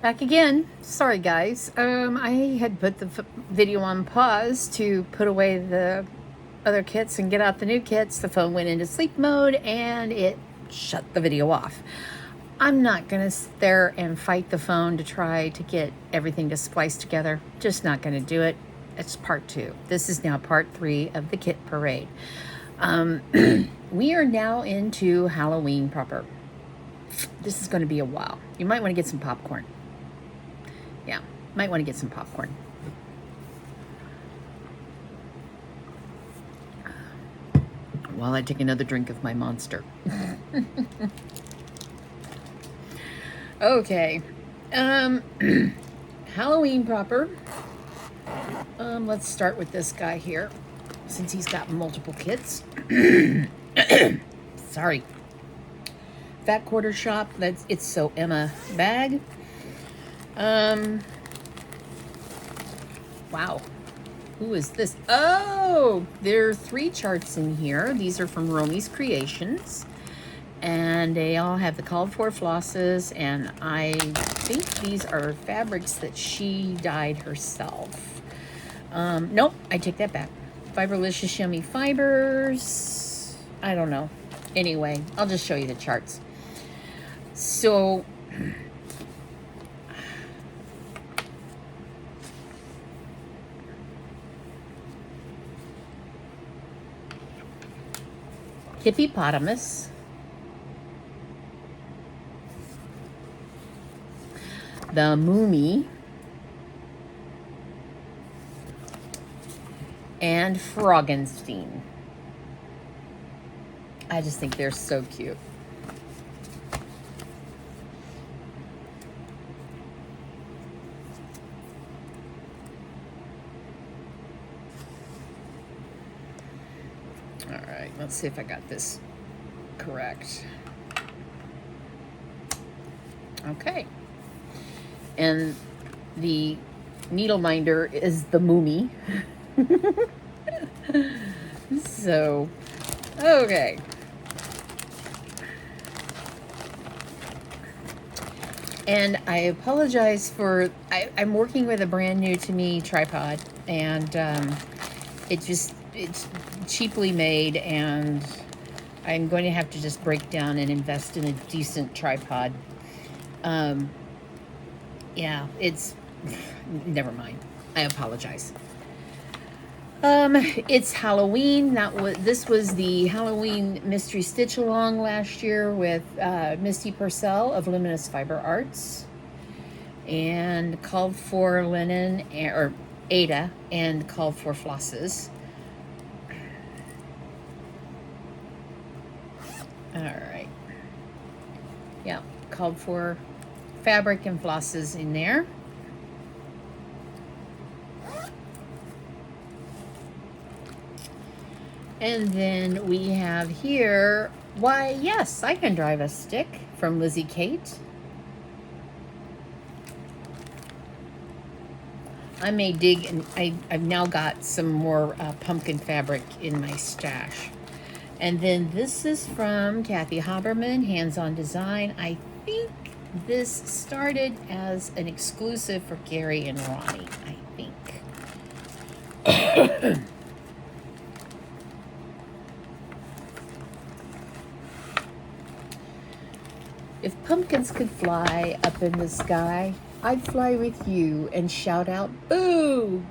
Back again. Sorry, guys. I had put the video on pause to put away the other kits and get out the new kits. The phone went into sleep mode and it shut the video off. I'm not going to sit there and fight the phone to try to get everything to splice together. Just not going to do it. It's part 2. This is now part 3 of the kit parade. We are now into Halloween proper. This is going to be a while. You might want to get some popcorn. Yeah, might want to get some popcorn. While I take another drink of my Monster. Okay. Halloween proper. Let's start with this guy here, since he's got multiple kits. Sorry. Fat Quarter Shop. It's So Emma bag. Wow. Who is this? Oh, there are 3 charts in here. These are from Romy's Creations. And they all have the called for flosses. And I think these are fabrics that she dyed herself. Nope, I take that back. Fiberlicious Yummy Fibers. I don't know. Anyway, I'll just show you the charts. So Hippopotamus, the Moomy, and Froggenstein. I just think they're so cute. All right, let's see if I got this correct. Okay. And the needle minder is the Moomy. So, okay. And I apologize for, I'm working with a brand new to me tripod, and it's cheaply made, and I'm going to have to just break down and invest in a decent tripod. Yeah, it's, never mind. I apologize. It's Halloween. This was the Halloween Mystery Stitch Along last year with Misty Purcell of Luminous Fiber Arts, and called for linen, or Ada, and called for flosses. All right. Yeah, called for fabric and flosses in there. And then we have here, Why Yes, I Can Drive a Stick from Lizzie Kate. I may dig, and I've now got some more pumpkin fabric in my stash. And then this is from Kathy Haberman, Hands On Design. I think this started as an exclusive for Gary and Ronnie, I think. If pumpkins could fly up in the sky, I'd fly with you and shout out, boo!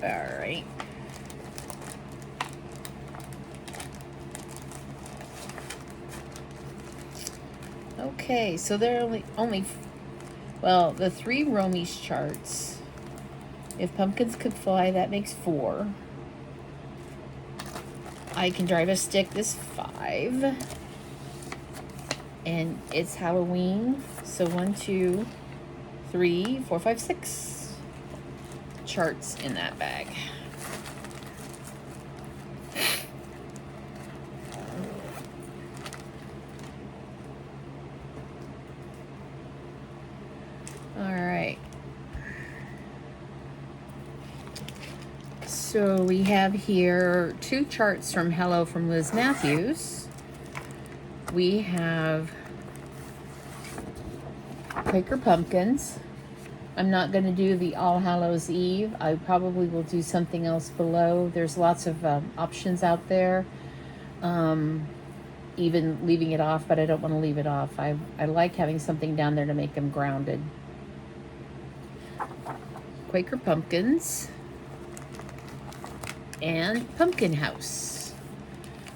All right. Okay, so there are only well, the 3 Romy's charts. If pumpkins could fly, that makes 4. I Can Drive a Stick, this 5. And it's Halloween, so 1, 2, 3, 4, 5, 6 charts in that bag. So we have here 2 charts from Hello from Liz Matthews. We have Quaker Pumpkins. I'm not going to do the All Hallows Eve. I probably will do something else below. There's lots of options out there. Even leaving it off, but I don't want to leave it off. I like having something down there to make them grounded. Quaker Pumpkins and Pumpkin House.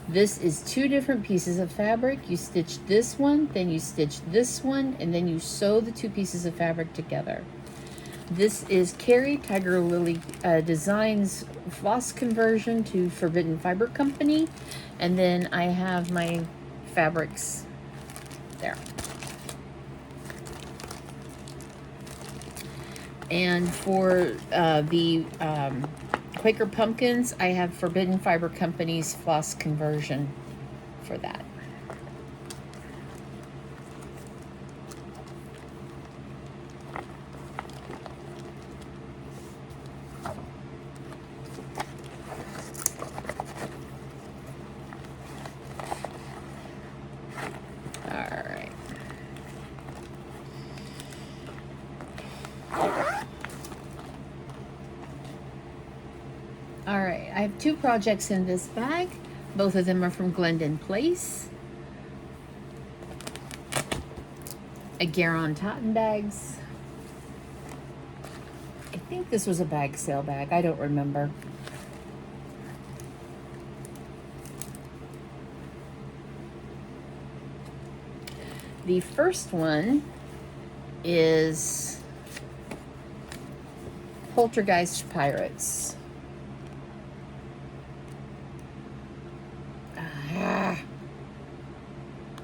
This is 2 different pieces of fabric. You stitch this one, then you stitch this one, and then you sew the 2 pieces of fabric together. This is Carrie Tiger Lily Designs floss conversion to Forbidden Fiber Company. And then I have my fabrics there. And for the Quaker Pumpkins, I have Forbidden Fiber Company's floss conversion for that. Alright, I have 2 projects in this bag. Both of them are from Glendon Place. A Garon Totten bags. I think this was a bag sale bag. I don't remember. The first one is Poltergeist Pirates.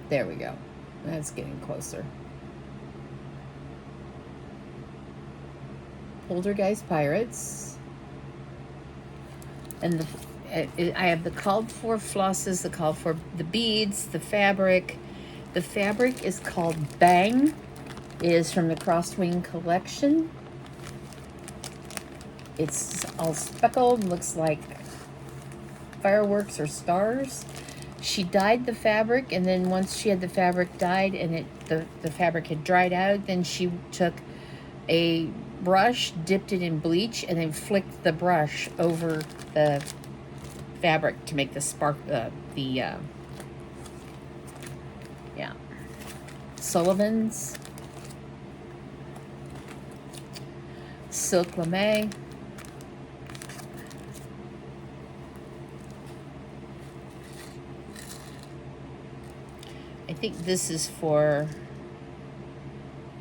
There we go. That's getting closer. Poltergeist Pirates. And I have the called for flosses, the called for the beads, the fabric. The fabric is called Bang. It is from the Crosswing collection. It's all speckled, looks like fireworks or stars. She dyed the fabric, and then once she had the fabric dyed and the fabric had dried out, then she took a brush, dipped it in bleach, and then flicked the brush over the fabric to make the spark, yeah, Sullivan's, Silk Lame. I think this is for,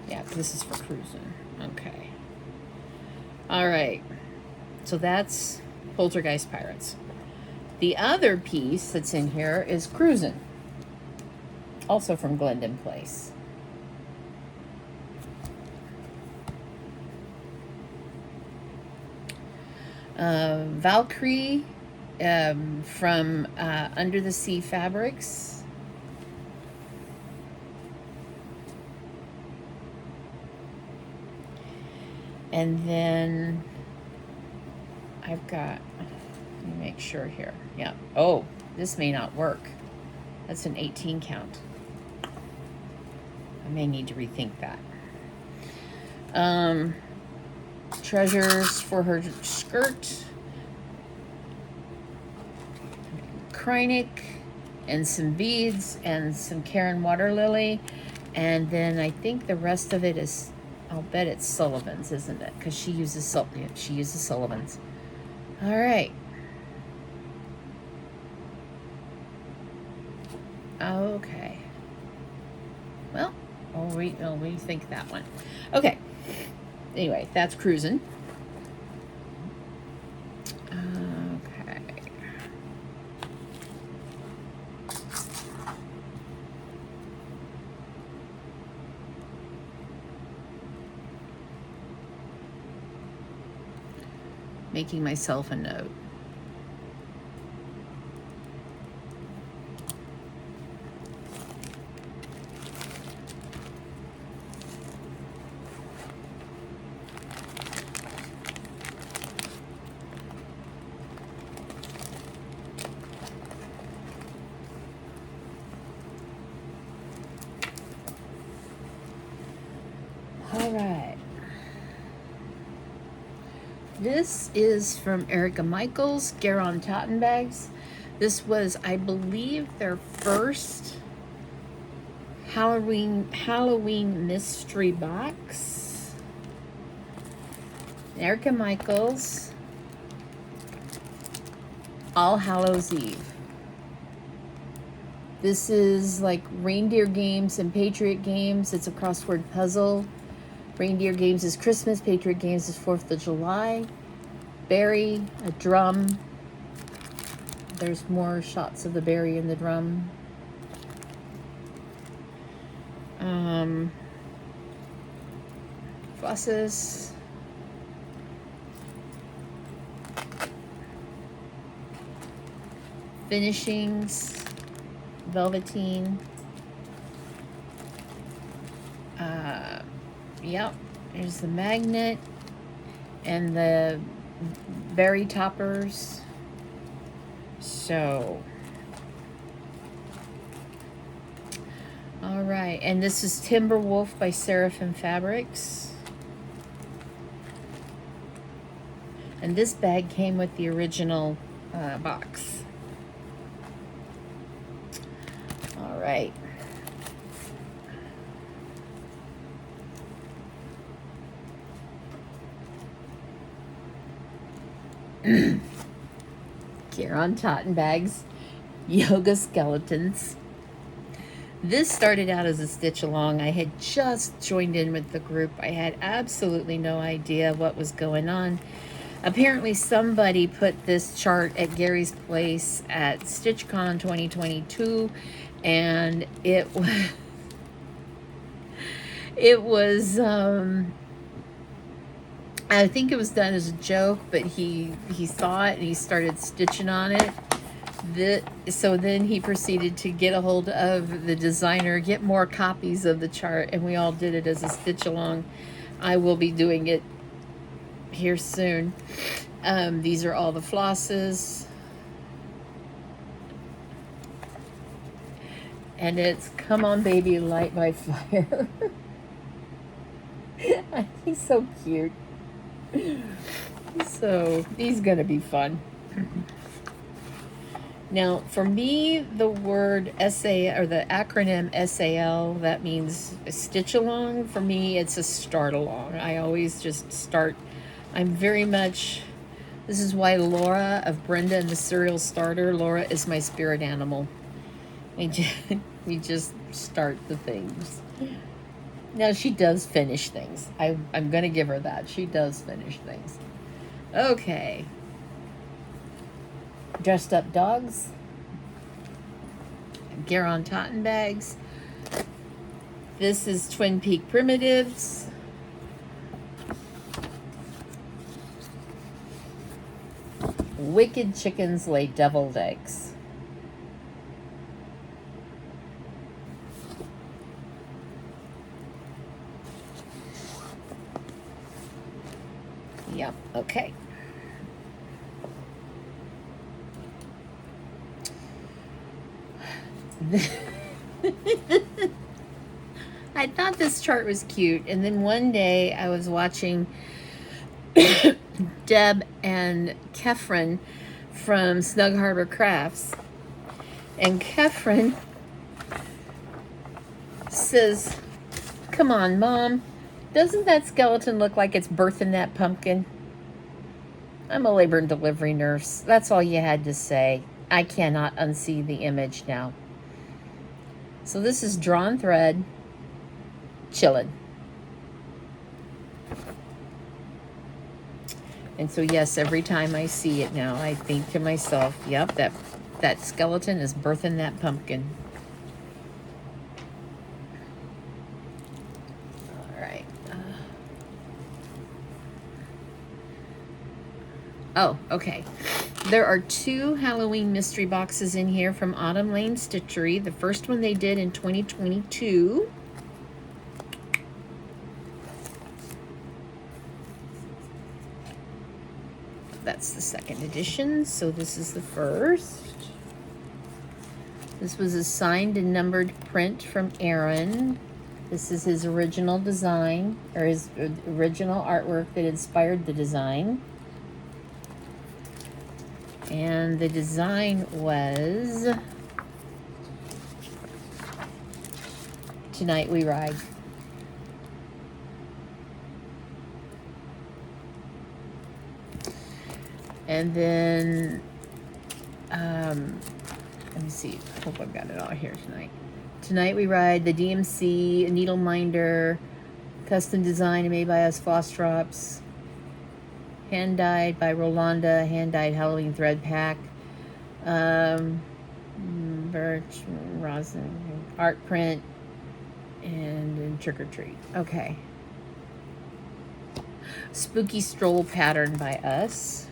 yeah, this is for cruising. Okay. All right. So that's Poltergeist Pirates. The other piece that's in here is Cruisin', also from Glendon Place. Valkyrie from Under the Sea Fabrics. And then I've got, let me make sure here. Yeah. Oh, this may not work. That's an 18 count. I may need to rethink that. Treasures for her skirt. Kreinik and some beads and some Karen Water Lily. And then I think the rest of it is, I'll bet it's Sullivan's, isn't it? Because she uses Sullivan's. All right. Okay. Well, I'll rethink that one. Okay. Anyway, that's Cruisin'. Okay. Making myself a note. This is from Erica Michaels, Garon Totten Bags. This was, I believe, their first Halloween mystery box. Erica Michaels, All Hallows Eve. This is like Reindeer Games and Patriot Games. It's a crossword puzzle. Reindeer Games is Christmas. Patriot Games is 4th of July. Berry, a drum. There's more shots of the berry in the drum. Flosses. Finishings. Velveteen. Yep, there's the magnet and the berry toppers. So, all right, and this is Timberwolf by Seraphim Fabrics. And this bag came with the original box. All right. Garon Totten Bags, Yoga Skeletons. This started out as a stitch along. I had just joined in with the group. I had absolutely no idea what was going on. Apparently somebody put this chart at Gary's place at StitchCon 2022, and it was I think it was done as a joke, but he saw it and he started stitching on it. So then he proceeded to get a hold of the designer, get more copies of the chart, and we all did it as a stitch along. I will be doing it here soon. These are all the flosses. And it's Come On Baby, Light by Fire. He's so cute. So he's gonna be fun. Now, for me, the word SA, or the acronym SAL, that means stitch along. For me, it's a start along. I always just start. I'm very much, this is why Laura of Brenda and the Serial Starter, Laura is my spirit animal. We just start the things. Now, she does finish things. I'm going to give her that. She does finish things. Okay. Dressed Up Dogs. Garon Totten Bags. This is Twin Peak Primitives. Wicked Chickens Lay Deviled Eggs. Yep, okay. I thought this chart was cute, and then one day I was watching Deb and Kefren from Snug Harbor Crafts, and Kefren says, "Come on, Mom, doesn't that skeleton look like it's birthing that pumpkin?" I'm a labor and delivery nurse. That's all you had to say. I cannot unsee the image now. So this is Drawn Thread, Chillin'. And so yes, every time I see it now, I think to myself, yep, that skeleton is birthing that pumpkin. All right. Oh, okay. There are 2 Halloween mystery boxes in here from Autumn Lane Stitchery. The first one they did in 2022. That's the second edition, so this is the first. This was a signed and numbered print from Aaron. This is his original design, or his original artwork that inspired the design. And the design was Tonight We Ride. And then, let me see. Hope I've got it all here tonight. Tonight We Ride, the DMC Needle Minder, custom design made by us, Flosstube. Hand dyed by Rolanda, hand dyed Halloween thread pack. Birch, rosin, art print, and Trick or Treat. Okay. Spooky Stroll pattern by us.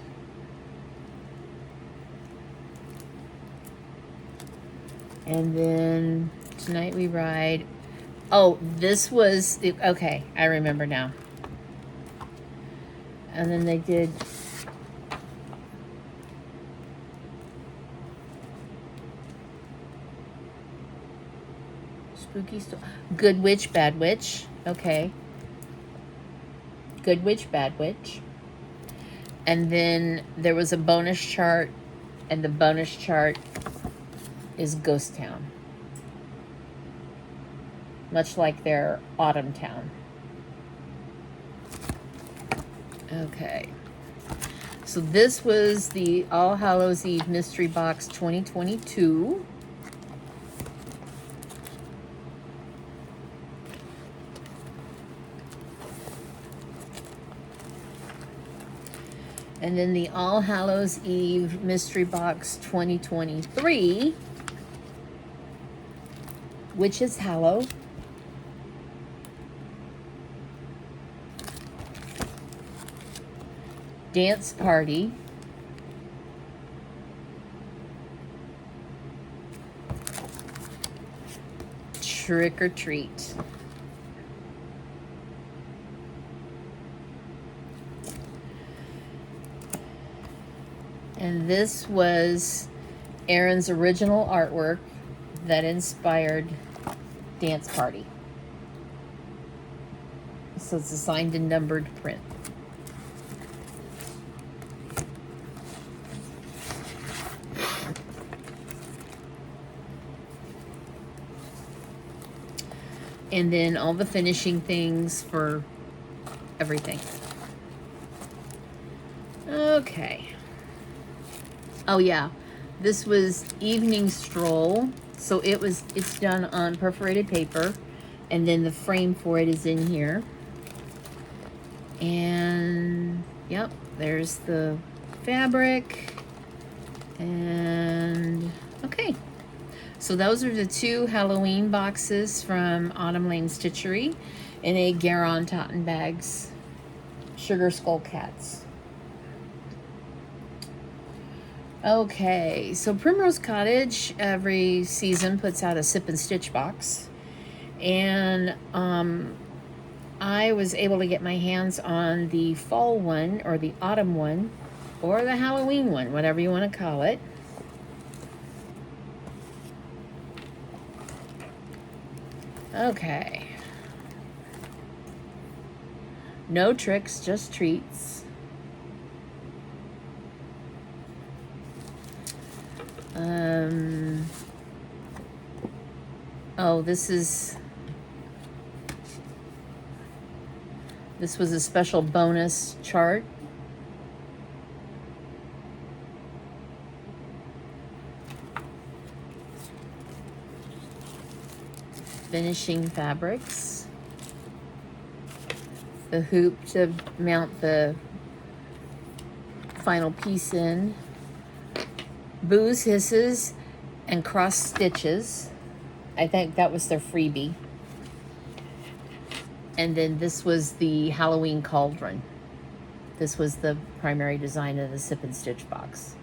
And then Tonight We Ride. Oh, this was, okay, I remember now. And then they did Spooky Store. Good Witch, Bad Witch. Okay. Good Witch, Bad Witch. And then there was a bonus chart, and the bonus chart is Ghost Town. Much like their Autumn Town. Okay. So this was the All Hallows Eve Mystery Box 2022. And then the All Hallows Eve Mystery Box 2023, Witches Hallow. Dance Party. Trick or Treat. And this was Erin's original artwork that inspired Dance Party. So it's a signed and numbered print. And then all the finishing things for everything. Okay. Oh yeah, this was Evening Stroll. So it's done on perforated paper, and then the frame for it is in here. And yep, there's the fabric. And okay. So those are the two Halloween boxes from Autumn Lane Stitchery in a Garon Totten Bags Sugar Skull Cats. Okay, so Primrose Cottage every season puts out a Sip and Stitch box. And I was able to get my hands on the fall one, or the autumn one, or the Halloween one, whatever you want to call it. Okay. No tricks, just treats. Oh, this was a special bonus chart. Finishing fabrics. The hoop to mount the final piece in. Booze Hisses and cross stitches. I think that was their freebie. And then this was the Halloween cauldron. This was the primary design of the Sip and Stitch box.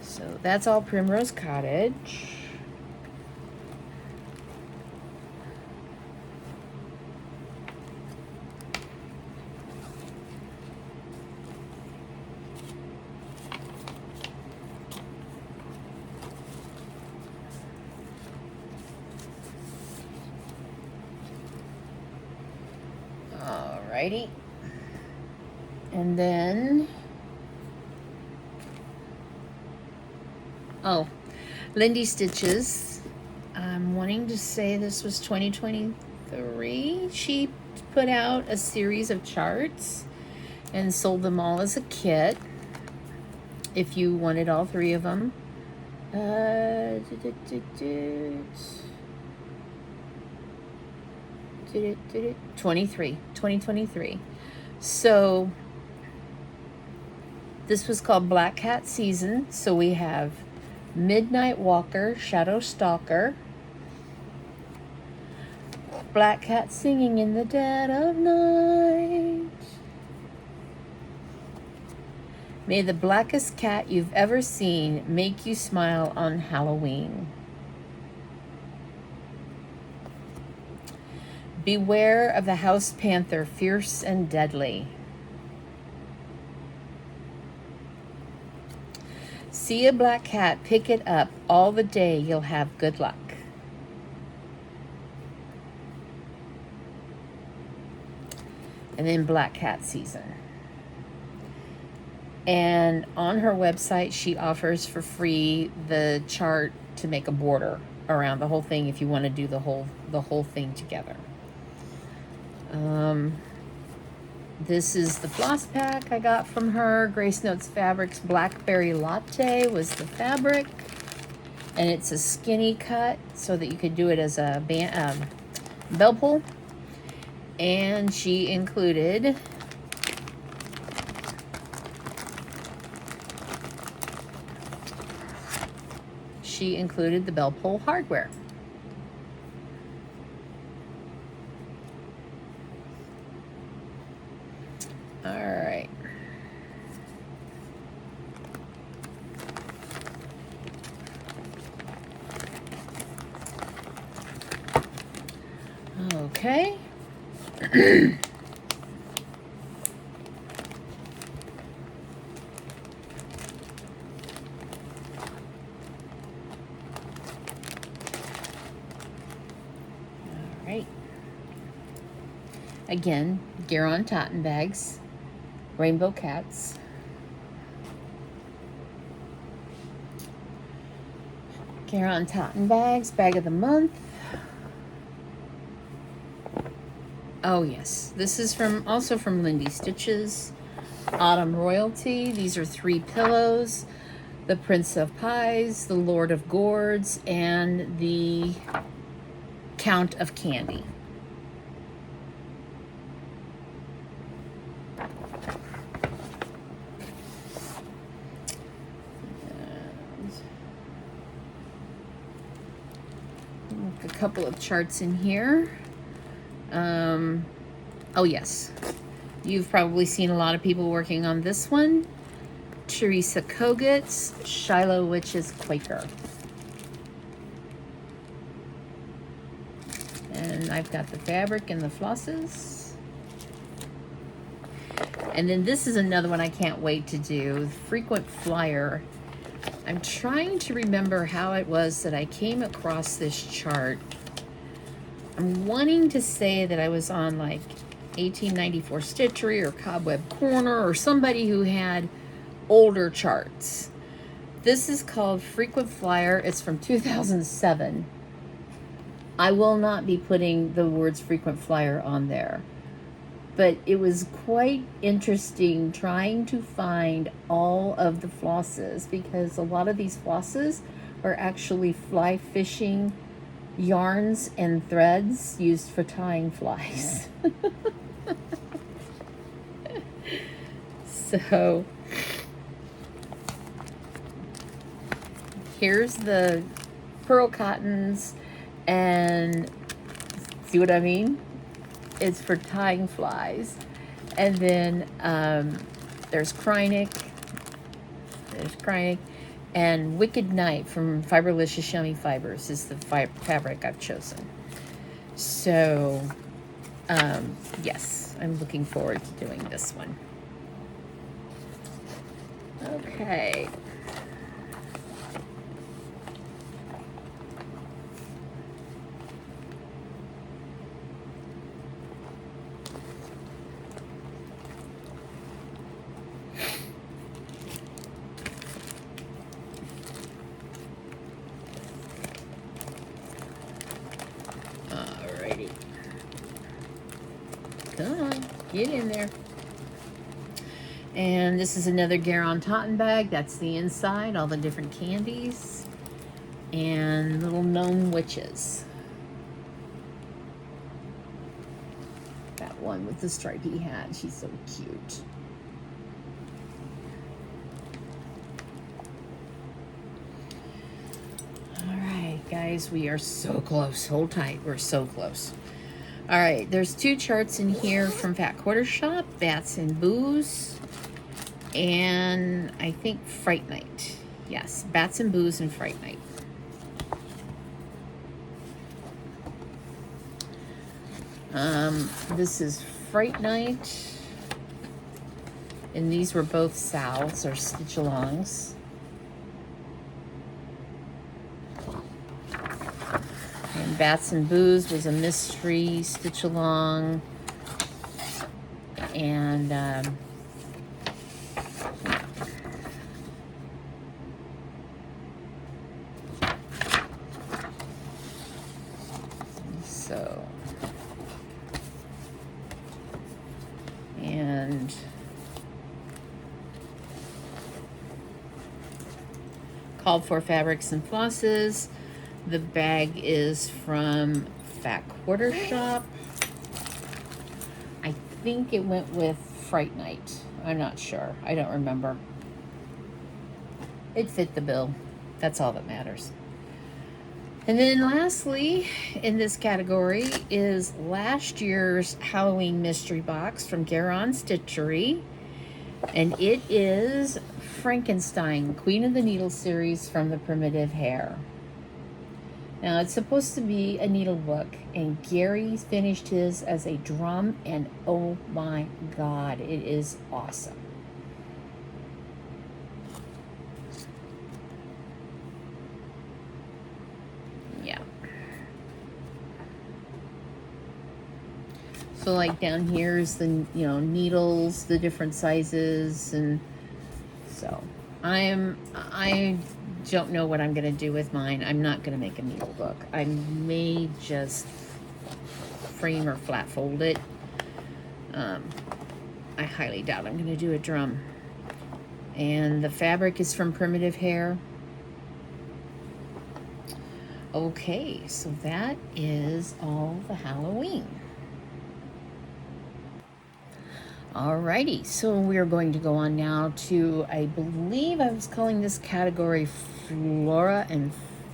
So that's all Primrose Cottage. All Alrighty. And then, oh, Lindy Stitches. I'm wanting to say this was 2023. She put out a series of charts and sold them all as a kit if you wanted all three of them. 2023. So this was called Black Cat Season. So we have Midnight Walker, Shadow Stalker, Black Cat Singing in the Dead of Night, May the Blackest Cat You've Ever Seen Make You Smile on Halloween, Beware of the House Panther, Fierce and Deadly, See a black cat, pick it up, all the day you'll have good luck. And then Black Cat Season. And on her website, she offers for free the chart to make a border around the whole thing if you want to do the whole thing together. This is the floss pack I got from her. Grace Notes Fabrics Blackberry Latte was the fabric. And it's a skinny cut so that you could do it as a bell pull. And she included the bell pull hardware. All right. Okay. All right. Again, Garon Totten Bags, Rainbow Cats. Garon Totten Bags, Bag of the Month. Oh yes, this is also from Lindy Stitches. Autumn Royalty. These are 3 pillows. The Prince of Pies, the Lord of Gourds, and the Count of Candy. A couple of charts in here. Oh yes, you've probably seen a lot of people working on this one. Teresa Kogut's Shiloh Witch's Quaker. And I've got the fabric and the flosses. And then this is another one I can't wait to do, Frequent Flyer. I'm trying to remember how it was that I came across this chart. I'm wanting to say that I was on like 1894 Stitchery or Cobweb Corner or somebody who had older charts. This is called Frequent Flyer. It's from 2007. I will not be putting the words Frequent Flyer on there. But it was quite interesting trying to find all of the flosses because a lot of these flosses are actually fly fishing yarns and threads used for tying flies. So here's the pearl cottons, and see what I mean? It's for tying flies. And then there's Krynic. And Wicked Night from Fiberlicious Yummy Fibers is the fabric I've chosen. So, yes, I'm looking forward to doing this one. Okay. Come on, get in there. And this is another Garon Totten bag. That's the inside, all the different candies. And little gnome witches. That one with the stripy hat, she's so cute. All right, guys, we are so close. Hold tight, we're so close. All right, there's 2 charts in here from Fat Quarter Shop, Bats and Booze, and I think Fright Night. Yes, Bats and Booze and Fright Night. This is Fright Night, and these were both Sal's or Stitch-alongs. And Bats and Booze was a mystery Stitch-along, and so, and Called For Fabrics and Flosses. The bag is from Fat Quarter Shop. I think it went with Fright Night. I'm not sure. I don't remember. It fit the bill. That's all that matters. And then lastly, in this category is last year's Halloween mystery box from Garon Stitchery. And it is Frankenstein, Queen of the Needle series from the Primitive Hare. Now, it's supposed to be a needle book, and Gary finished his as a drum, and oh my God, it is awesome. Yeah. So, like, down here is the, you know, needles, the different sizes, and so I don't know what I'm going to do with mine. I'm not going to make a needle book. I may just frame or flat fold it. I highly doubt I'm going to do a drum. And the fabric is from Primitive Hare. Okay, so that is all the Halloween. Alrighty, so we're going to go on now to, I believe I was calling this category Flora and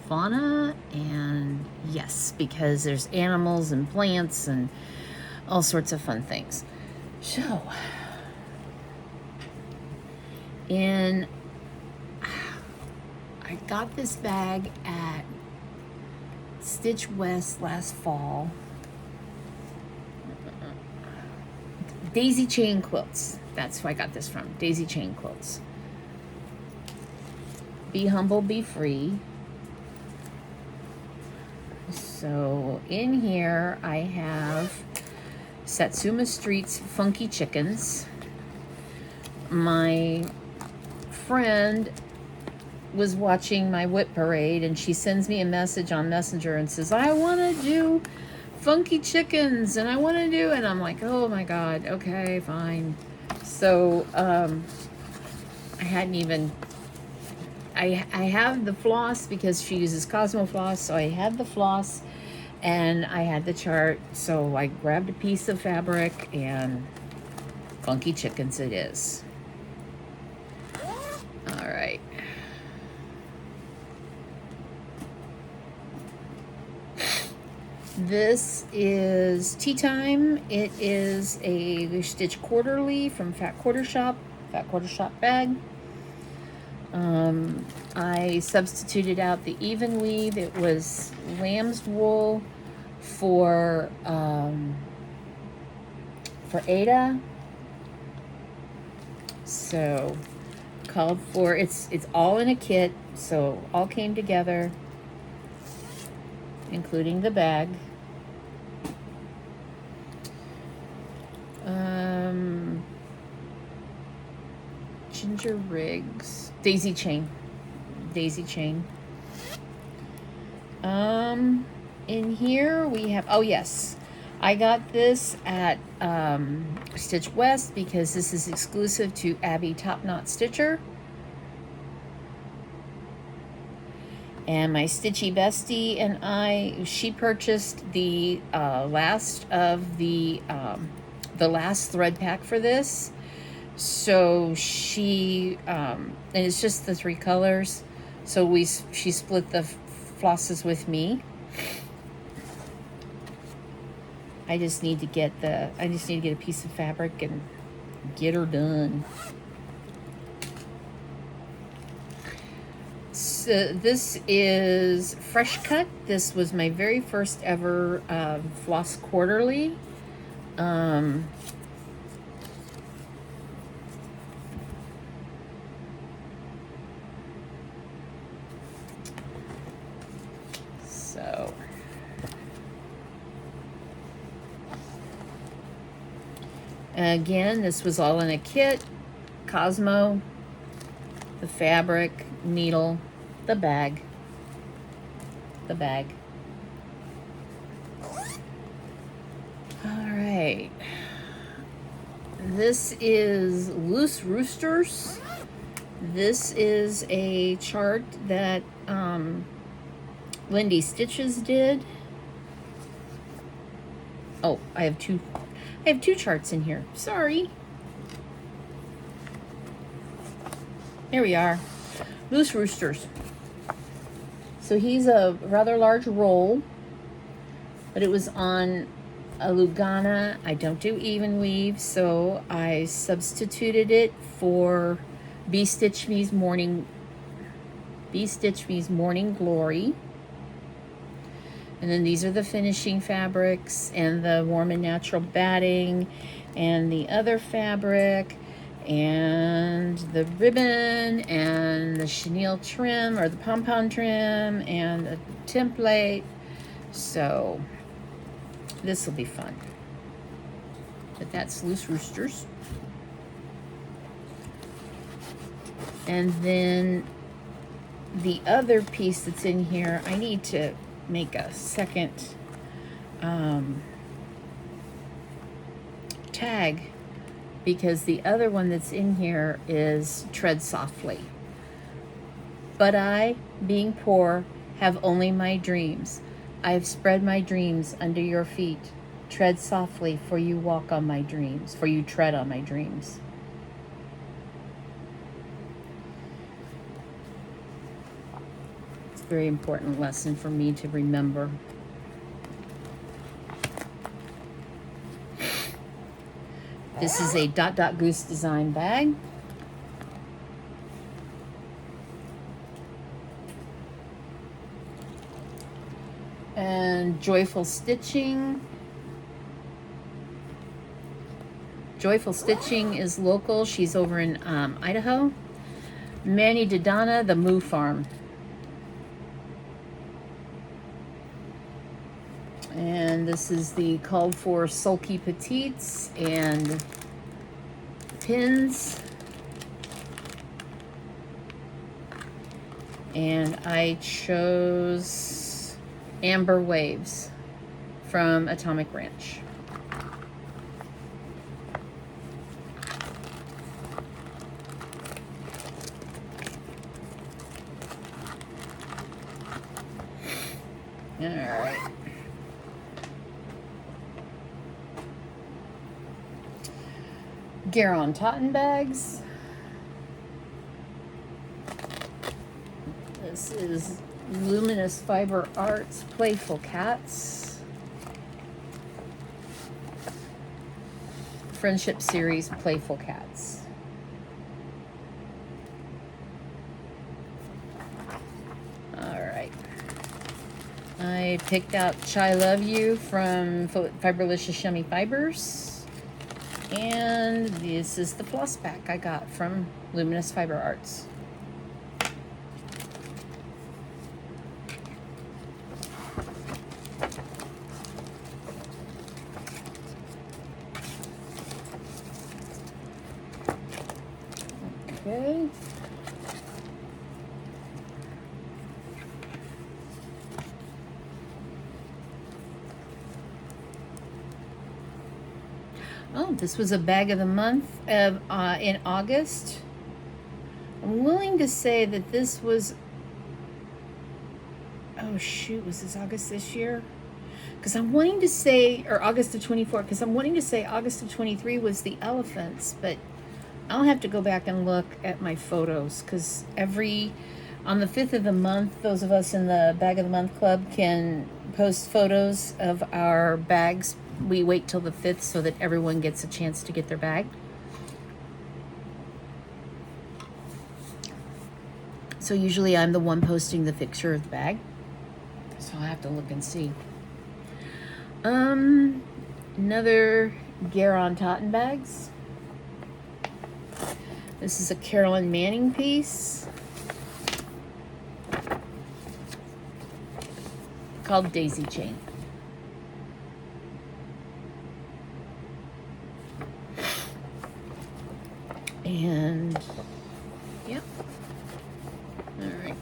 Fauna, and yes, because there's animals and plants and all sorts of fun things. So, I got this bag at Stitch West last fall. Daisy Chain Quilts. That's who I got this from. Daisy Chain Quilts. Be humble, be free. So in here I have Satsuma Street's Funky Chickens. My friend was watching my whip parade, and she sends me a message on Messenger and says, I want to do Funky Chickens, and I want to do, and I'm like, oh my God, okay, fine. So I hadn't even, I have the floss because she uses Cosmo Floss, so I had the floss and I had the chart, so I grabbed a piece of fabric and Funky Chickens it is. All right. This is Tea Time. It is a Stitch Quarterly from Fat Quarter Shop bag. I substituted out the even weave. It was lamb's wool for Ada. So called for, it's all in a kit, so all came together, including the bag. Ginger Rigs, Daisy Chain. In here we have, oh yes, I got this at Stitch West because this is exclusive to Abby Top Knot Stitcher. And my Stitchy Bestie and I, she purchased the last of the last thread pack for this. So she, and it's just the 3 colors. So she split the flosses with me. I just need to get a piece of fabric and get her done. So this is Fresh Cut. This was my very first ever Floss Quarterly. So again, this was all in a kit. Cosmo, the fabric, needle, the bag. All right. This is Loose Roosters. This is a chart that Lindy Stitches did. Oh, I have two charts in here. Sorry. Here we are. Loose Roosters. So he's a rather large roll, but it was on a Lugana. I don't do even weave, so I substituted it for Bee Stitch Me's Morning Glory. And then these are the finishing fabrics and the warm and natural batting and the other fabric and the ribbon and the chenille trim or the pom-pom trim and a template. So this will be fun. But that's Loose Roosters. And then the other piece that's in here, I need to make a second tag because the other one that's in here is Tread Softly. But I, being poor, have only my dreams. I have spread my dreams under your feet. Tread softly, for you walk on my dreams, for you tread on my dreams. It's a very important lesson for me to remember. This is a Dot Dot Goose design bag. And Joyful Stitching. Joyful Stitching is local. She's over in Idaho. Manny Dodonna, the Moo Farm. And this is the called for Sulky Petites and pins. And I chose Amber Waves from Atomic Ranch. All right. Garon Totten bags. This is Luminous Fiber Arts Playful Cats. Friendship Series Playful Cats. Alright. I picked out Chai Love You from Fiberlicious Yummy Fibers. And this is the floss pack I got from Luminous Fiber Arts. Okay. Oh, this was a bag of the month of in August. I'm willing to say that this was, oh shoot, was this August this year? Because I'm wanting to say, or August of 24, because I'm wanting to say August of 23 was the elephants, but I'll have to go back and look at my photos, because on the 5th of the month, those of us in the Bag of the Month Club can post photos of our bags. We wait till the 5th so that everyone gets a chance to get their bag. So usually I'm the one posting the picture of the bag. So I'll have to look and see. Another Garon Totten bags. This is a Carolyn Manning piece called Daisy Chain. And yeah. All right.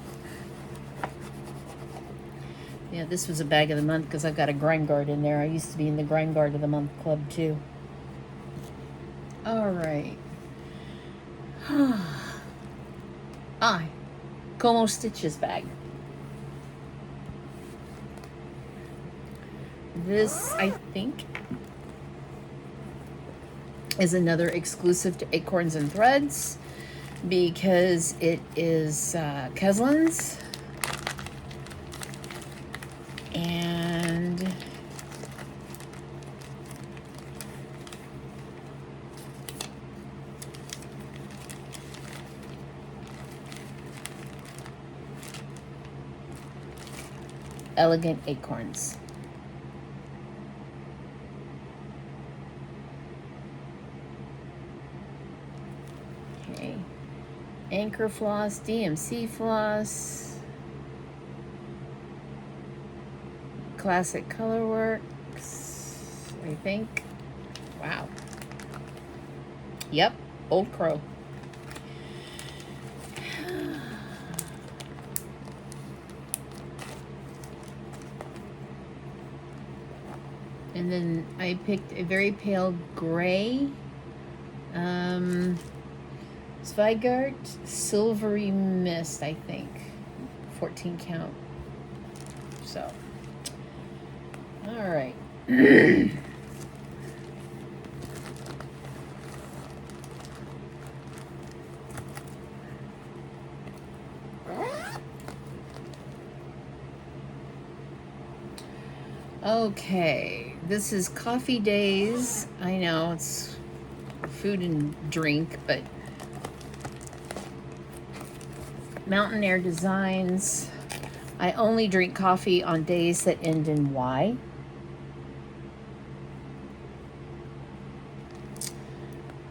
Yeah, this was a bag of the month because I've got a grind guard in there. I used to be in the grind guard of the month club too. All right. Como Stitches bag. This, I think, is another exclusive to Acorns and Threads because it is Keslin's. And Elegant Acorns. Okay. Anchor floss, DMC floss. Classic Colorworks, I think. Wow. Yep, Old Crow. And then I picked a very pale gray Zweigart Silvery Mist, I think. 14 count. So, all right. Okay, this is Coffee Days. I know it's food and drink, but Mountain Air Designs. I only drink coffee on days that end in Y.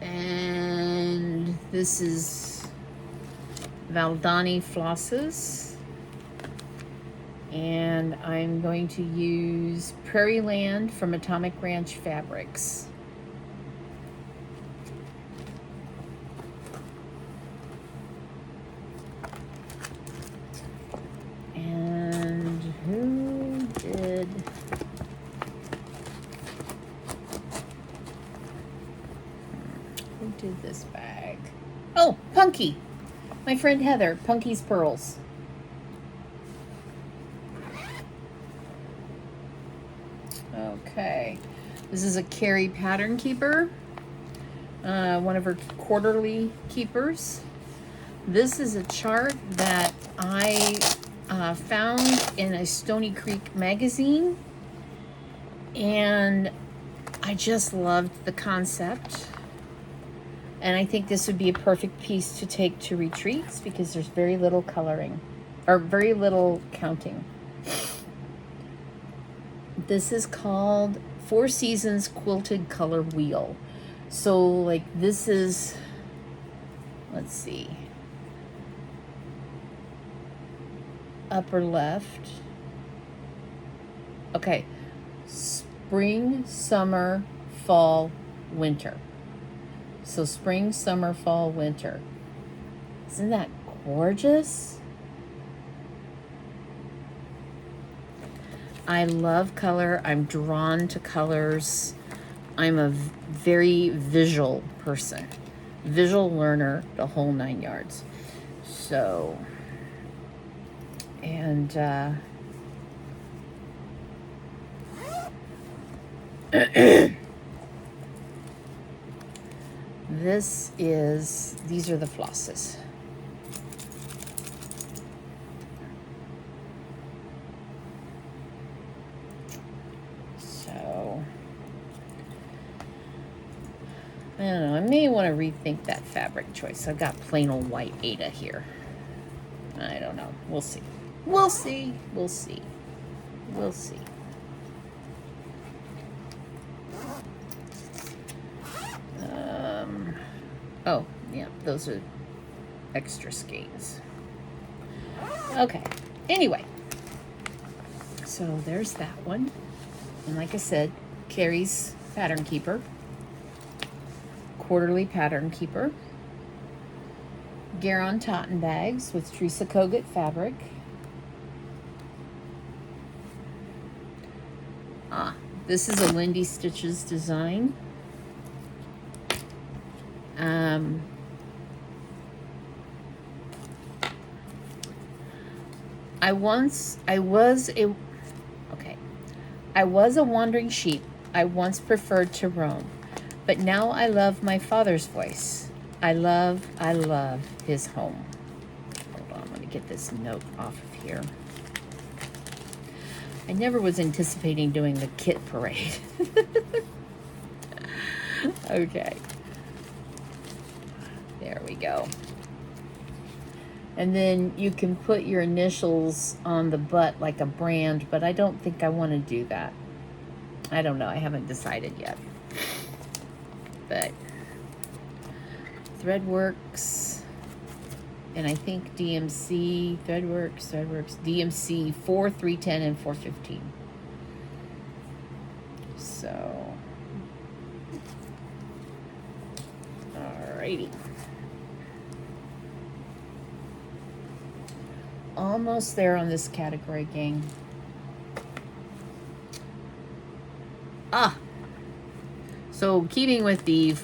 And this is Valdani Flosses. And I'm going to use Prairie Land from Atomic Ranch Fabrics. And who did this bag? Oh, Punky. My friend Heather, Punky's Pearls. Okay, this is a Carrie Pattern Keeper, one of her quarterly keepers. This is a chart that I found in a Stony Creek magazine, and I just loved the concept. And I think this would be a perfect piece to take to retreats because there's very little coloring, or very little counting. This is called Four Seasons Quilted Color Wheel. So, like, this is, let's see, upper left. Okay, spring, summer, fall, winter. So, spring, summer, fall, winter. Isn't that gorgeous? I love color. I'm drawn to colors. I'm a very visual person, visual learner, the whole 9 yards. So, and these are the flosses. So, I don't know, I may want to rethink that fabric choice. I've got plain old white Ada here. I don't know. We'll see. We'll see. We'll see. We'll see. Oh, yeah, those are extra skeins. Okay. Anyway, so there's that one. And like I said, Carrie's Pattern Keeper. Quarterly Pattern Keeper. Garon Totten Bags with Teresa Kogut fabric. This is a Lindy Stitches design. I was a wandering sheep. I once preferred to roam, but now I love my father's voice. I love his home. Hold on, let me get this note off of here. I never was anticipating doing the kit parade. Okay. There we go. And then you can put your initials on the butt like a brand, but I don't think I want to do that. I don't know. I haven't decided yet. But Threadworks, and I think DMC, Threadworks, DMC 4, 310, and 415. So, alrighty. Almost there on this category, gang. So keeping with the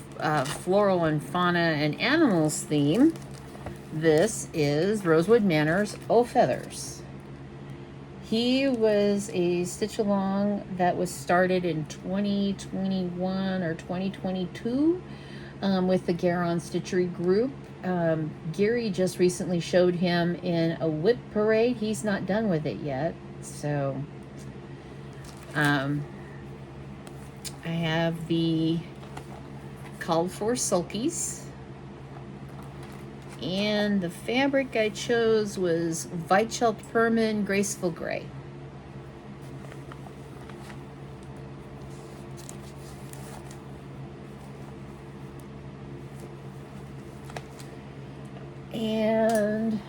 floral and fauna and animals theme, this is Rosewood Manor's Oh Feathers. He was a stitch along that was started in 2021 or 2022 with the Garon Stitchery group. Gary just recently showed him in a whip parade. He's not done with it yet. So I have the called for sulkies, and the fabric I chose was Weichelt Perman Graceful Gray. And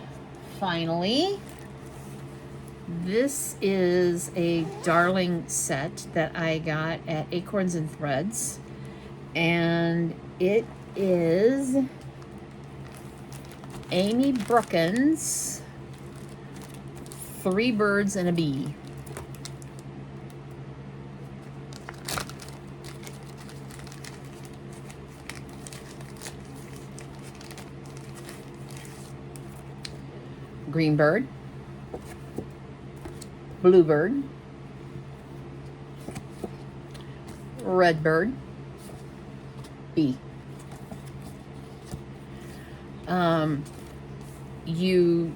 finally, this is a darling set that I got at Acorns and Threads, and it is Amy Brookins' 3 Birds and a Bee. Green bird, bluebird, red bird, bee. You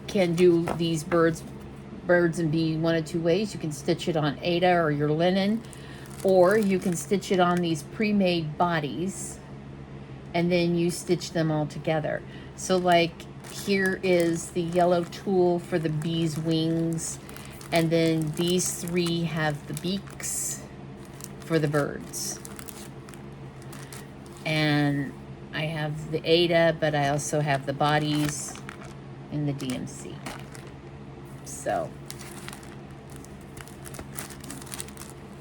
can do these birds and bee one of 2 ways. You can stitch it on Ada or your linen, or you can stitch it on these pre-made bodies, and then you stitch them all together. So like, here is the yellow tulle for the bee's wings, and then these 3 have the beaks for the birds. And I have the Ada, but I also have the bodies in the DMC. So,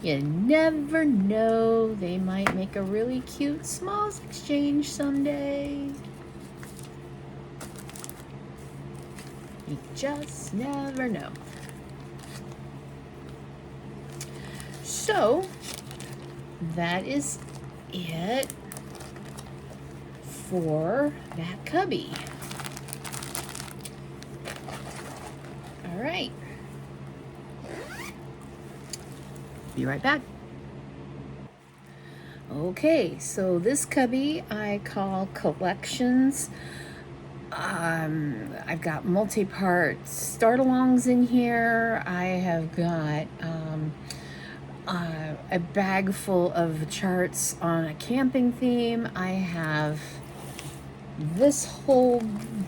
you never know, they might make a really cute smalls exchange someday. You just never know. So, that is it for that cubby. All right. Be right back. Okay, so this cubby I call collections. I've got multi-part start-alongs in here. I have got a bag full of charts on a camping theme. I have this whole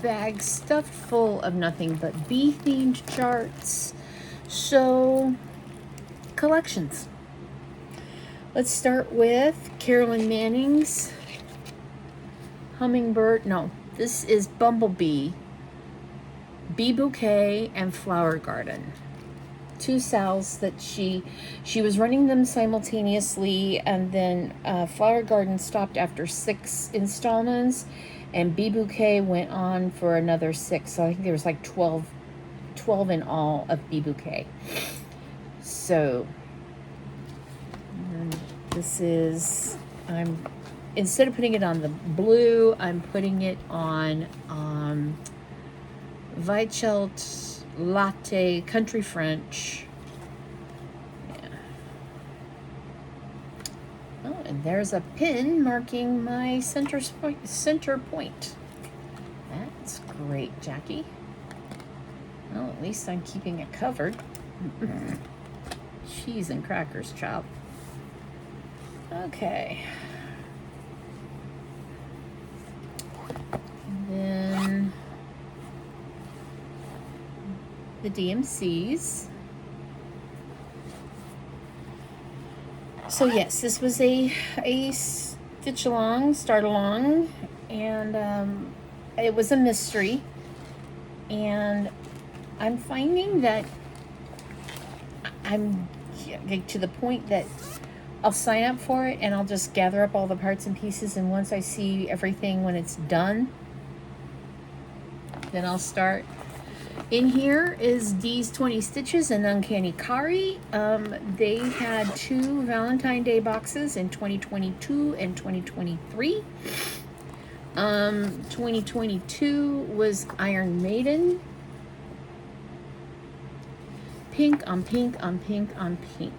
bag stuffed full of nothing but bee-themed charts. So, collections. Let's start with Carolyn Manning's Hummingbird. No, this is Bumblebee, Bee Bouquet, and Flower Garden. Two sales that she was running them simultaneously, and then Flower Garden stopped after 6 installments, and Bee Bouquet went on for another 6. So I think there was like 12 in all of Bee Bouquet. So this is, instead of putting it on the blue, I'm putting it on Weichelt Latte Country French. Yeah. Oh, and there's a pin marking my center point. That's great, Jackie. Well, at least I'm keeping it covered. Cheese and crackers, chop. Okay. And then the DMCs. So yes, this was a stitch along, start along, and it was a mystery. And I'm finding that I'm to the point that I'll sign up for it and I'll just gather up all the parts and pieces, and once I see everything when it's done, then I'll start. In here is Dee's 20 Stitches and Uncanny Kari. They had 2 Valentine Day boxes in 2022 and 2023. 2022 was Iron Maiden. Pink on pink on pink on pink.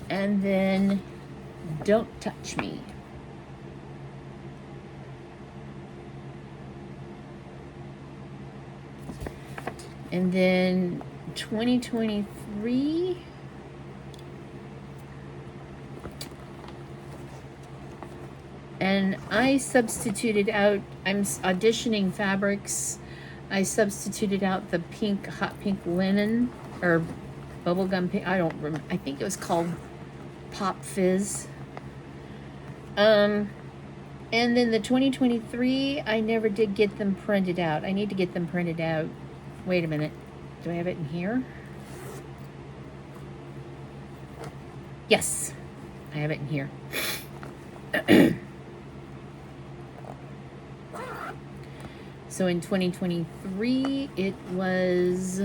And then Don't Touch Me. And then 2023, and I substituted out, I'm auditioning fabrics. I substituted out the pink, hot pink linen, or bubblegum pink, I don't remember, I think it was called Pop Fizz. And then the 2023, I never did get them printed out. I need to get them printed out. Wait a minute. Do I have it in here? Yes, I have it in here. So in 2023, it was...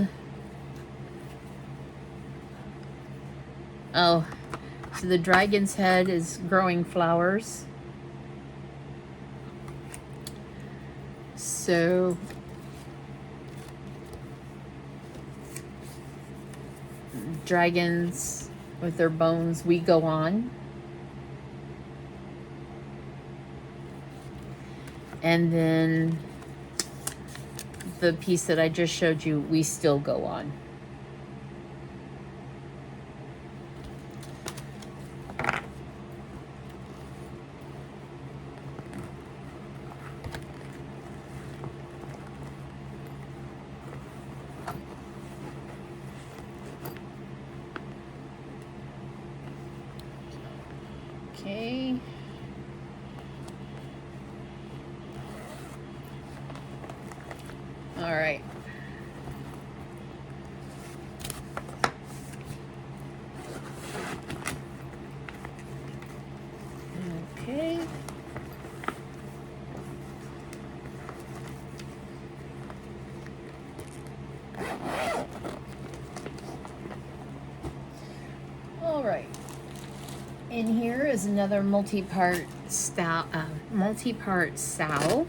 Oh, so the dragon's head is growing flowers. So... dragons with their bones, we go on. And then the piece that I just showed you, we still go on. Okay. All right. Okay. All right. is another multi-part sow.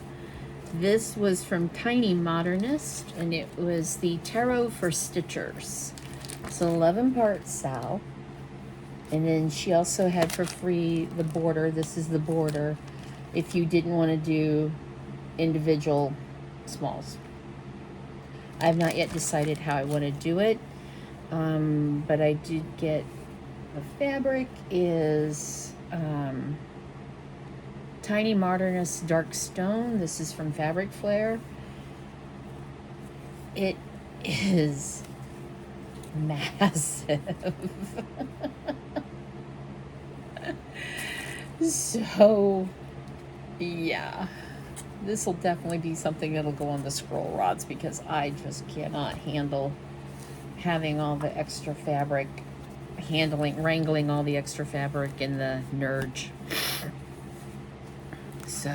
This was from Tiny Modernist, and it was the Tarot for Stitchers. It's an 11-part sow. And then she also had for free the border. This is the border if you didn't want to do individual smalls. I have not yet decided how I want to do it, but I did get, the fabric is Tiny Modernist Dark Stone. This is from Fabric Flare. It is massive. So, yeah. This will definitely be something that'll go on the scroll rods because I just cannot handle having all the extra fabric, wrangling all the extra fabric in the nerge. So,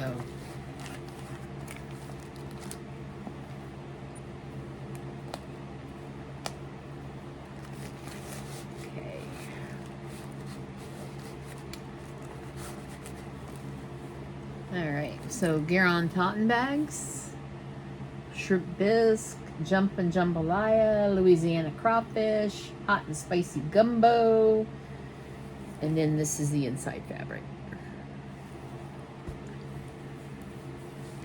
okay. All right, so Garon Totten Bags, Shrimp Bisque, Jumpin' Jambalaya, Louisiana Crawfish, Hot and Spicy Gumbo, and then this is the inside fabric.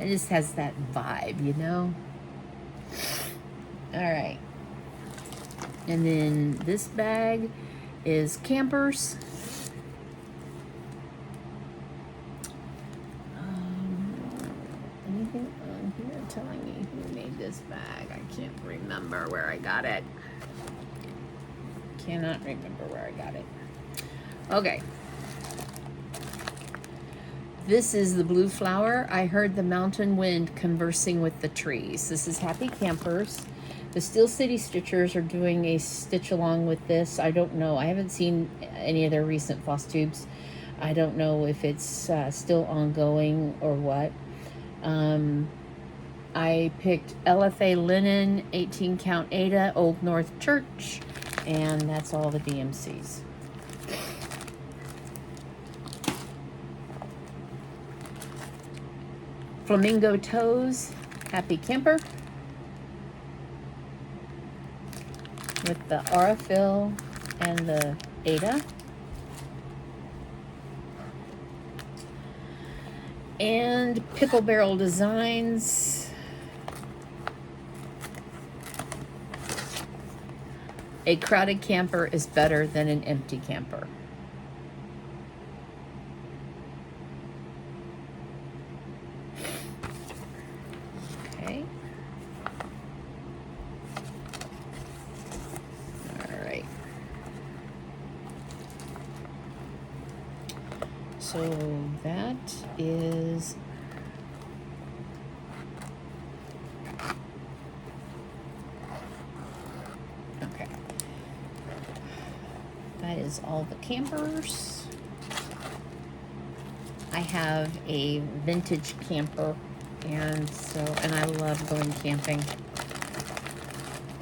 It just has that vibe, you know? All right. And then this bag is Campers. Anything on here telling me who made this bag? I can't remember where I got it. Cannot remember where I got it. Okay. This is the blue flower. I heard the mountain wind conversing with the trees. This is Happy Campers. The Steel City Stitchers are doing a stitch along with this. I don't know. I haven't seen any of their recent Flosstubes. I don't know if it's still ongoing or what. I picked LFA Linen, 18 count Ada, Old North Church, and that's all the DMCs. Flamingo Toes, Happy Camper, with the Aurifil and the Ada. And Pickle Barrel Designs, a crowded camper is better than an empty camper. Okay. All right. So that is okay. That is all the campers. I have a vintage camper, and I love going camping.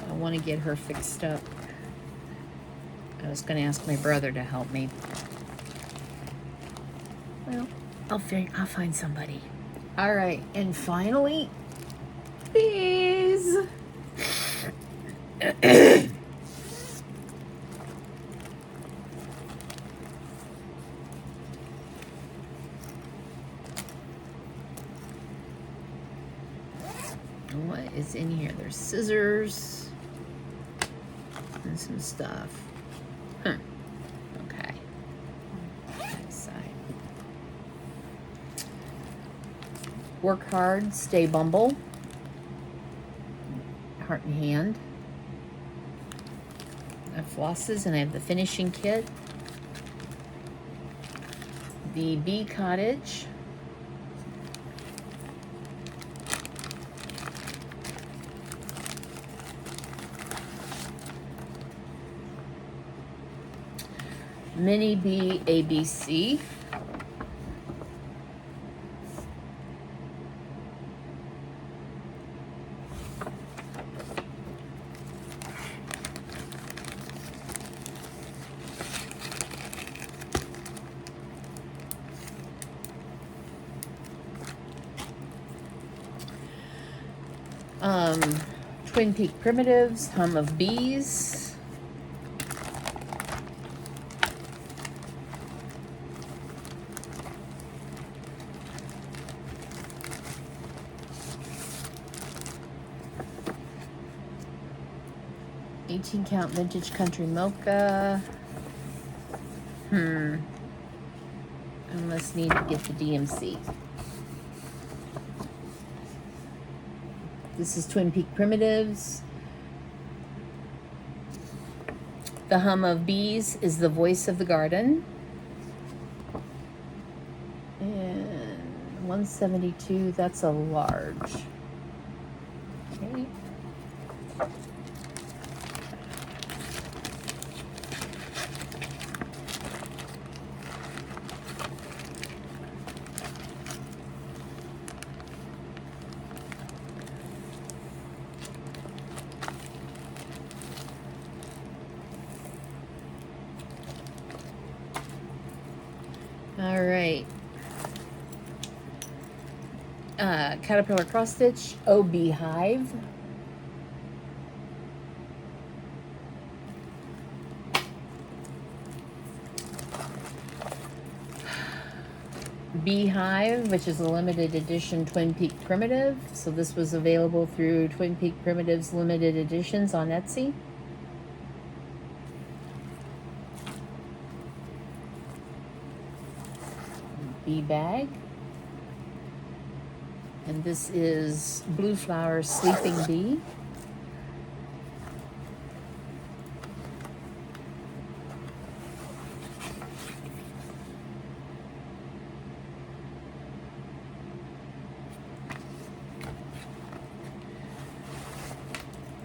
I want to get her fixed up. I was going to ask my brother to help me. Well, I'll find somebody. All right, and finally, these. What is in here? There's scissors and some stuff. Huh. Okay. That side. Work hard, stay bumble. Heart and hand. I have flosses and I have the finishing kit. The Bee Cottage. Mini Bee ABC. Um, Twin Peak Primitives, Hum of Bees. Count Vintage Country Mocha. I must need to get the DMC. This is Twin Peak Primitives. The Hum of Bees is the Voice of the Garden. And 172, that's a large. Okay. All right. Caterpillar Cross Stitch, Oh Beehive. Beehive, which is a limited edition Twin Peak Primitive. So this was available through Twin Peak Primitives limited editions on Etsy. Bee Bag. And this is Blue Flower Sleeping Bee.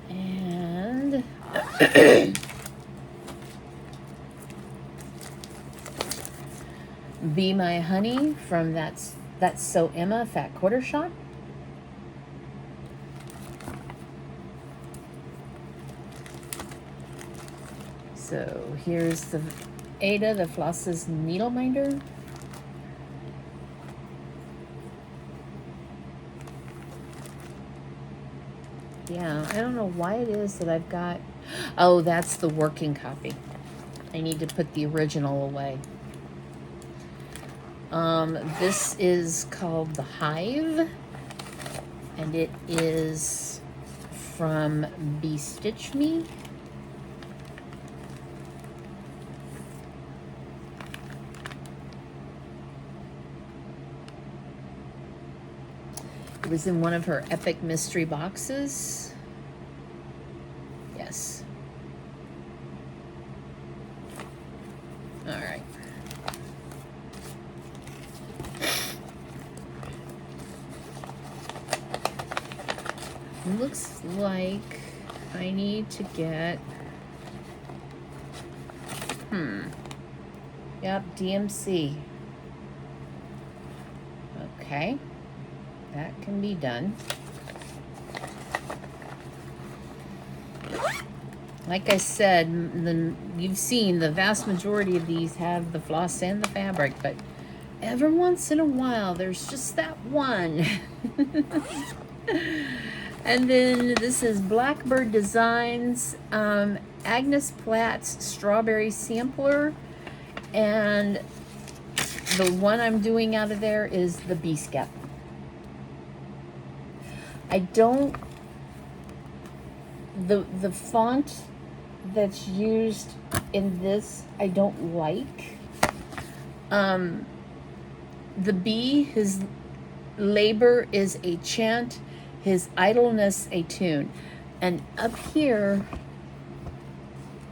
And Be My Honey from That's So Emma Fat Quarter Shot. So here's the Ada, the Floss's needle minder. Yeah, I don't know why it is that I've got... Oh, that's the working copy. I need to put the original away. This is called The Hive, and it is from Bee Stitch Me. It was in one of her epic mystery boxes. Yes. All right. Looks like I need to get, yep, DMC. Okay, that can be done. Like I said, you've seen the vast majority of these have the floss and the fabric, but every once in a while, there's just that one. And then this is Blackbird Designs, Agnes Platt's Strawberry Sampler. And the one I'm doing out of there is the Bee Skep. I don't, the font that's used in this, I don't like. The bee, his labor is a chant, his idleness a tune. And up here,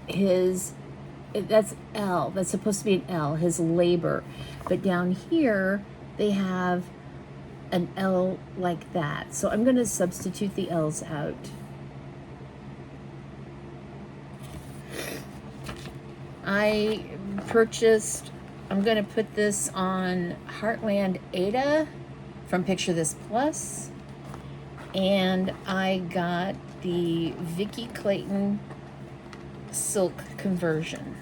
that's L, that's supposed to be an L, his labor. But down here, they have an L like that. So I'm gonna substitute the L's out. I purchased, I'm gonna put this on Heartland Ada from Picture This Plus. And I got the Vicki Clayton silk conversion.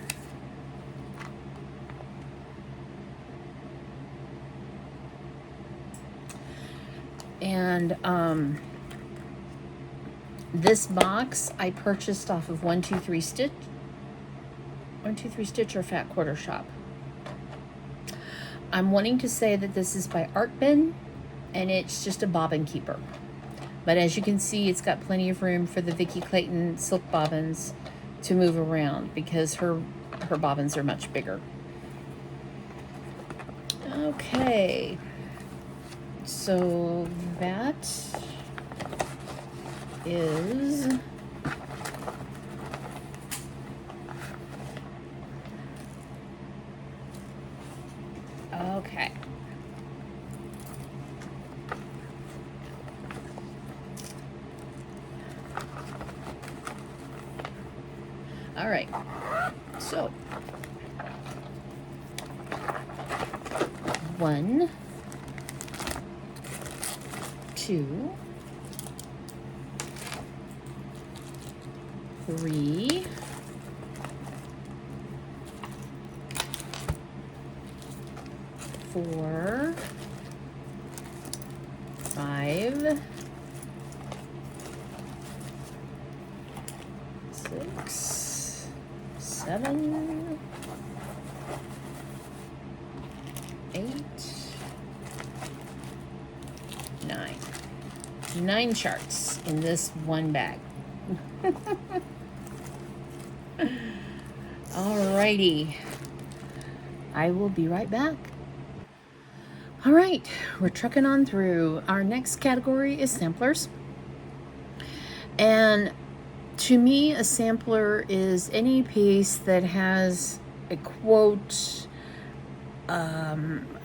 And This box I purchased off of 123 Stitch. 123 Stitch or Fat Quarter Shop. I'm wanting to say that this is by Art Bin, and it's just a bobbin keeper. But as you can see, it's got plenty of room for the Vicki Clayton silk bobbins to move around because her bobbins are much bigger. Okay, so that is okay. All right, so 1, 2, 3, 4, 5, 6, 7, 8, 9. 9 charts in this one bag. Alrighty. I will be right back. All right, we're trucking on through. Our next category is samplers. And to me, a sampler is any piece that has a quote, a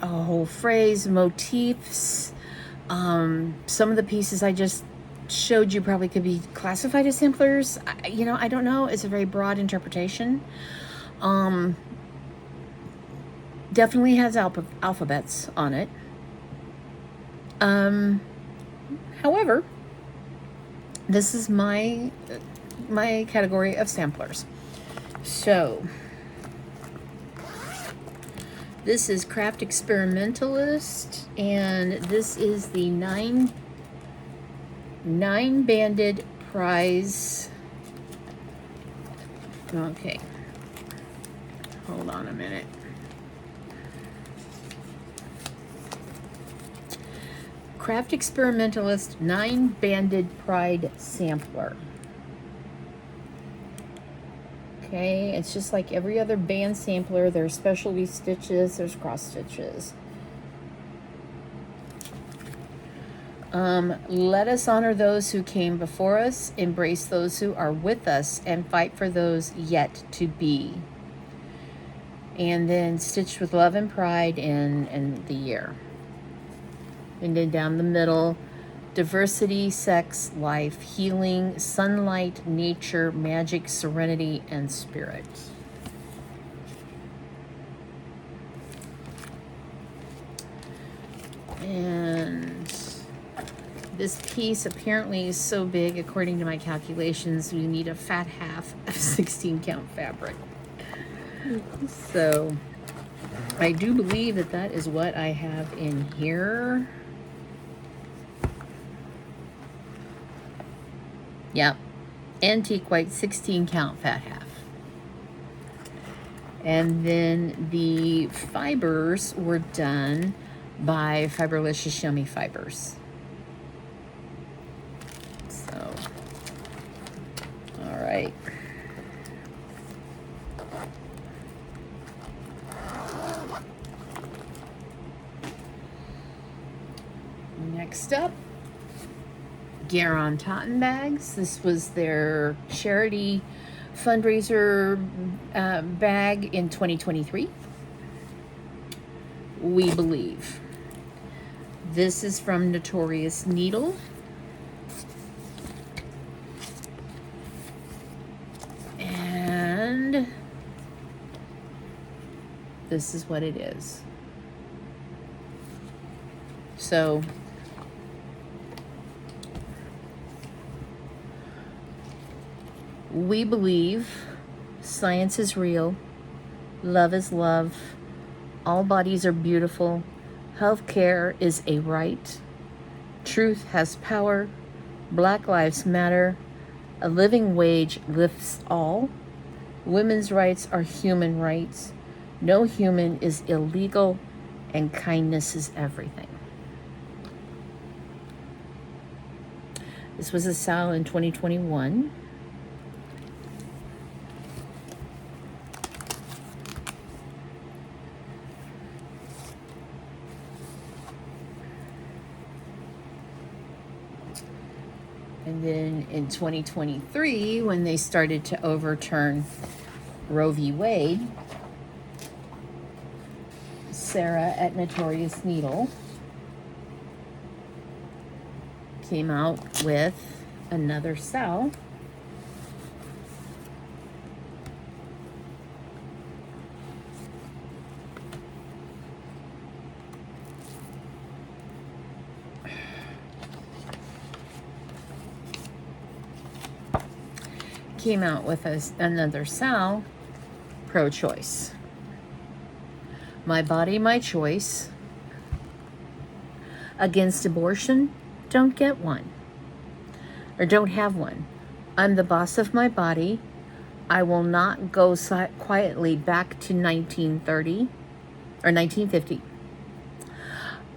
whole phrase, motifs. Some of the pieces I just showed you probably could be classified as samplers. I don't know. It's a very broad interpretation. Definitely has alphabets on it. However, this is my category of samplers. So this is Craft Experimentalist, and this is the nine banded prize. Okay, hold on a minute. Craft Experimentalist 9 banded pride sampler. Okay, it's just like every other band sampler. There's specialty stitches, there's cross stitches. Let us honor those who came before us, embrace those who are with us, and fight for those yet to be. And then stitched with love and pride in the year. And then down the middle, diversity, sex, life, healing, sunlight, nature, magic, serenity, and spirit. And this piece apparently is so big, according to my calculations, we need a fat half of 16 count fabric. So I do believe that that is what I have in here. Yep, antique white 16 count fat half. And then the fibers were done by Fiberlicious Yummy Fibers. So, all right. Next up, Garon Totten Bags. This was their charity fundraiser bag in 2023. We believe. This is from Notorious Needle. And this is what it is. So we believe science is real, love is love, all bodies are beautiful, healthcare is a right, truth has power, Black Lives Matter, A living wage lifts all. Women's rights are human rights. No human is illegal, and kindness is everything. This was a sale in 2021. And then in 2023, when they started to overturn Roe v. Wade, Sarah at Notorious Needle came out with another cell. Came out with another cell, pro-choice. My body, my choice. Against abortion, don't get one. Or don't have one. I'm the boss of my body. I will not go quietly back to 1930 or 1950.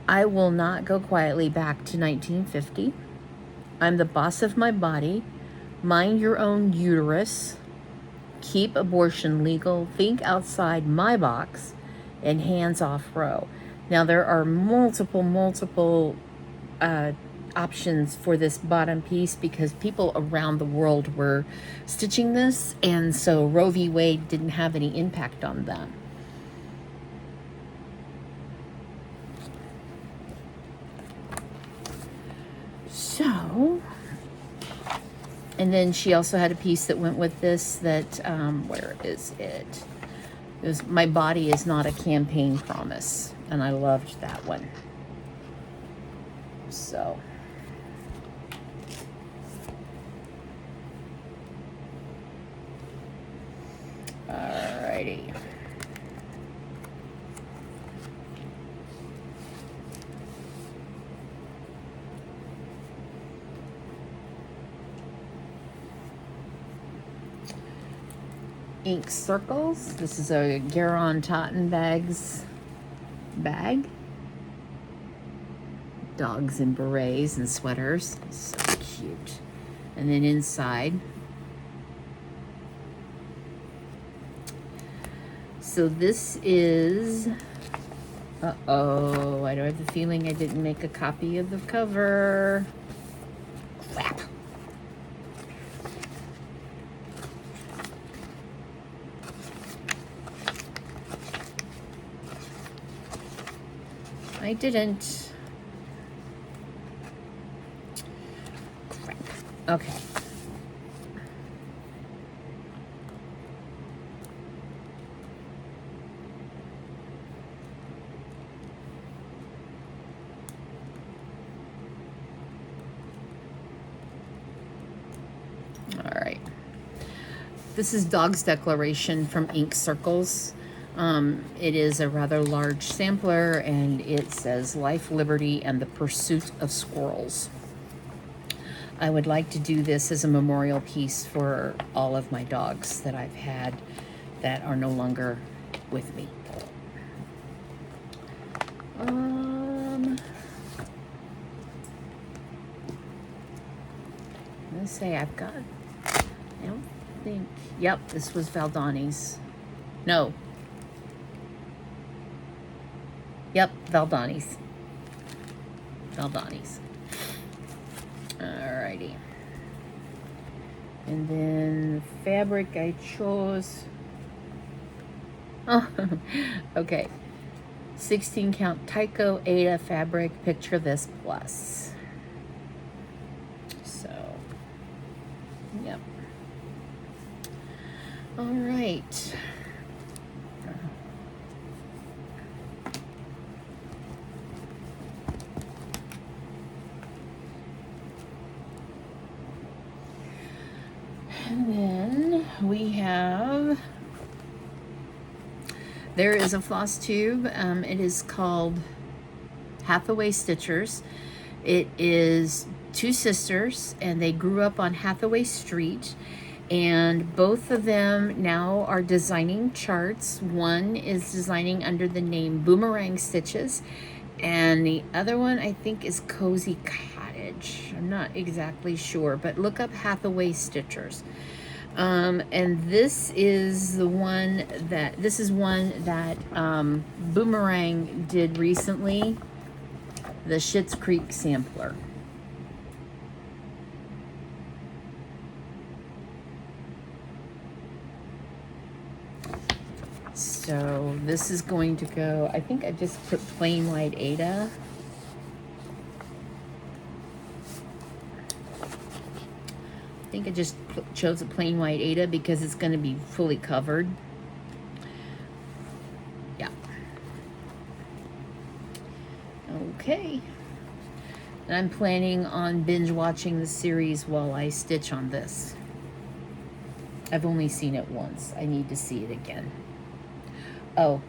I will not go quietly back to 1950. I'm the boss of my body. Mind your own uterus. Keep abortion legal. Think outside my box. And hands off Roe. Now there are multiple options for this bottom piece because people around the world were stitching this, and so Roe v. Wade didn't have any impact on them. So, and then she also had a piece that went with this that, where is it? It was, my body is not a campaign promise. And I loved that one. So. Alrighty. Ink circles. This is a Garon Totten bags bag. Dogs in berets and sweaters. So cute. And then inside. So this is, uh-oh, I don't have the feeling I didn't make a copy of the cover. Crap. I didn't. Crap. Okay. All right. This is Dog's Declaration from Ink Circles. It is a rather large sampler, and it says life, liberty, and the pursuit of squirrels. I would like to do this as a memorial piece for all of my dogs that I've had that are no longer with me. Let's say I've got, I don't think, yep, this was Valdani's. No. Yep, Valdani's. Valdani's. Alrighty. And then the fabric I chose. Oh, okay. 16 count Tyco Ada fabric. Picture this plus. So, yep. All right. And then we have, there is a floss tube. It is called Hathaway Stitchers. It is two sisters, and they grew up on Hathaway Street, and both of them now are designing charts. One is designing under the name Boomerang Stitches, and the other one I think is Cozy Cottage. I'm not exactly sure, but look up Hathaway Stitchers. And this is one that Boomerang did recently, the Schitt's Creek sampler. So this is going to go, I think I just put plain white Aida. I think I just chose a plain white Aida because it's going to be fully covered. Yeah. Okay. And I'm planning on binge watching the series while I stitch on this. I've only seen it once. I need to see it again. Oh,